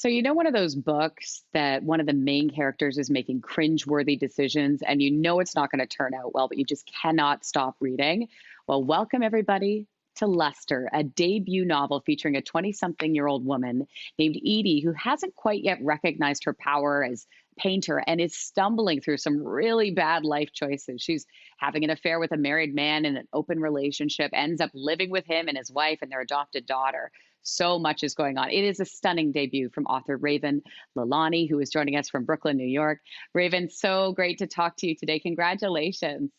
So, one of those books that one of the main characters is making cringeworthy decisions, and it's not going to turn out well, but you just cannot stop reading. Well, welcome everybody to Luster, a debut novel featuring a 20 something year old woman named Edie who hasn't quite yet recognized her power as painter and is stumbling through some really bad life choices. She's having an affair with a married man in an open relationship, ends up living with him and his wife and their adopted daughter. So much is going on. It is a stunning debut from author Raven Leilani, who is joining us from Brooklyn, New York. Raven, so great to talk to you today. Congratulations.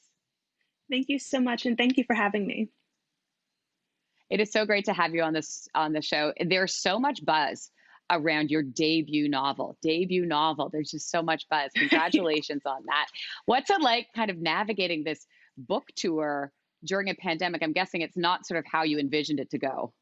Thank you so much, and thank you for having me. It is so great to have you on the show. There's so much buzz around your debut novel. Debut novel. There's just so much buzz. Congratulations on that. What's it like kind of navigating this book tour during a pandemic? I'm guessing it's not sort of how you envisioned it to go.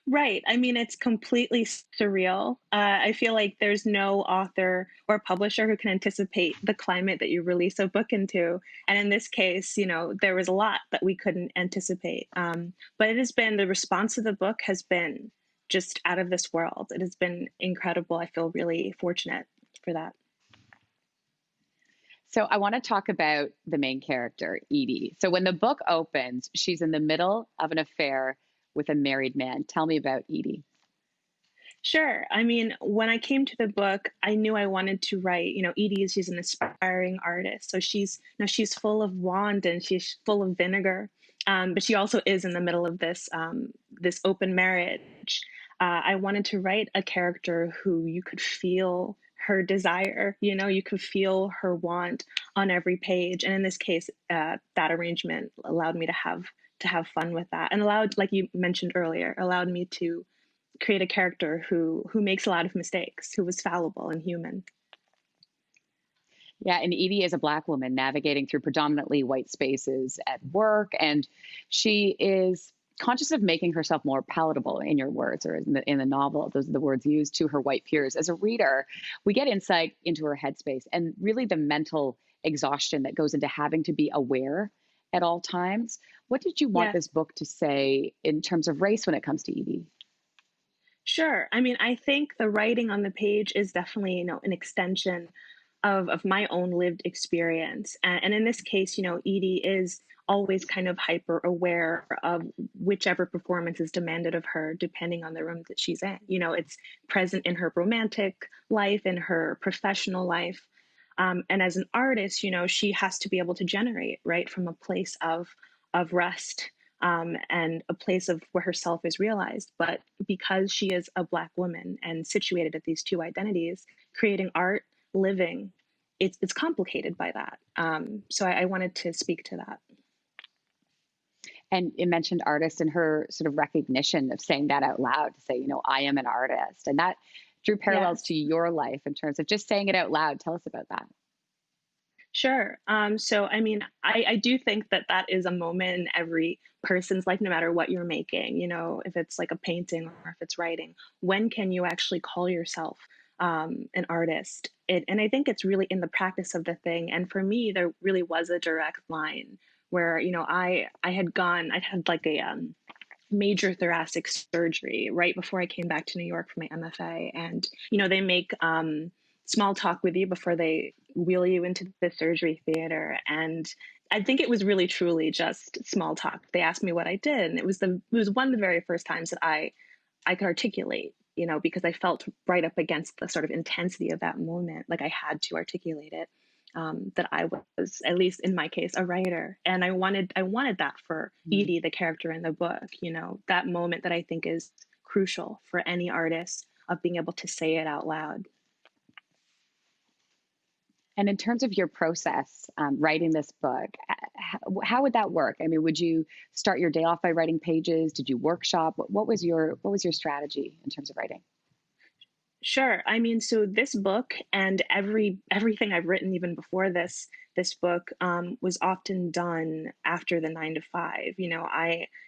Right. I mean, it's completely surreal. I feel like there's no author or publisher who can anticipate the climate that you release a book into. And in this case, there was a lot that we couldn't anticipate. But it has been the response to the book has been just out of this world. It has been incredible. I feel really fortunate for that. So I want to talk about the main character, Edie. So when the book opens, she's in the middle of an affair with a married man. Tell me about Edie. Sure. I mean, when I came to the book, I knew I wanted to write. Edie is she's an aspiring artist, so she's full of wand and she's full of vinegar, but she also is in the middle of this open marriage. I wanted to write a character who you could feel her desire. You could feel her want on every page, and in this case, that arrangement allowed me to have fun with that, and allowed, like you mentioned earlier, allowed me to create a character who makes a lot of mistakes, who was fallible and human. Yeah, and Edie is a Black woman navigating through predominantly white spaces at work, and she is conscious of making herself more palatable, in your words, or in the novel. Those are the words used, to her white peers. As a reader, we get insight into her headspace and really the mental exhaustion that goes into having to be aware at all times. What did you want Yeah, this book to say in terms of race when it comes to Edie? sure. I mean, I think the writing on the page is definitely, an extension of my own lived experience. And in this case, Edie is always kind of hyper aware of whichever performance is demanded of her, depending on the room that she's in. It's present in her romantic life, in her professional life. And as an artist, she has to be able to generate, right, from a place of rest, and a place of where herself is realized. But because she is a Black woman and situated at these two identities, creating art, living, it's complicated by that. So I wanted to speak to that. And it mentioned artist and her sort of recognition of saying that out loud, to say, I am an artist. And that drew parallels to Yes. your life in terms of just saying it out loud. Tell us about that. Sure. So, I mean, I do think that that is a moment in every person's life, no matter what you're making, if it's like a painting or if it's writing. When can you actually call yourself an artist? And I think it's really in the practice of the thing. And for me, there really was a direct line where, I had like a major thoracic surgery right before I came back to New York for my MFA. And, they make small talk with you before they wheel you into the surgery theater. And I think it was really truly just small talk. They asked me what I did. And it was one of the very first times that I could articulate, because I felt right up against the sort of intensity of that moment. Like I had to articulate it. That I was, at least in my case, a writer, and I wanted that for Mm. Edie, the character in the book. That moment that I think is crucial for any artist, of being able to say it out loud. And in terms of your process, writing this book, how would that work? I mean, would you start your day off by writing pages? Did you workshop? What was your strategy in terms of writing? Sure. I mean, so this book and everything I've written even before this book, was often done after the 9 to 5.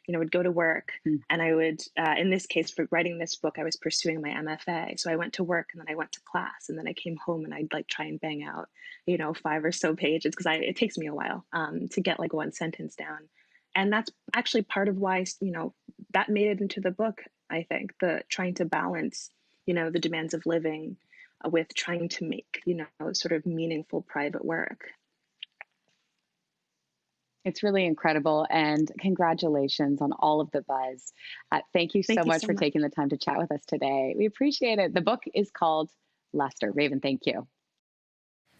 Would go to work, Mm. and I would, in this case, for writing this book, I was pursuing my MFA. So I went to work and then I went to class and then I came home and I'd like try and bang out, 5 or so pages, because it takes me a while to get like one sentence down. And that's actually part of why, that made it into the book. I think the trying to balance the demands of living with trying to make, sort of meaningful private work. It's really incredible. And congratulations on all of the buzz. Thank you so Thank you much so for much. taking the time to chat with us today. We appreciate it. The book is called Lester. Raven, thank you.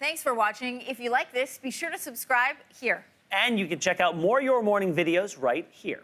Thanks for watching. If you like this, be sure to subscribe here. And you can check out more Your Morning videos right here.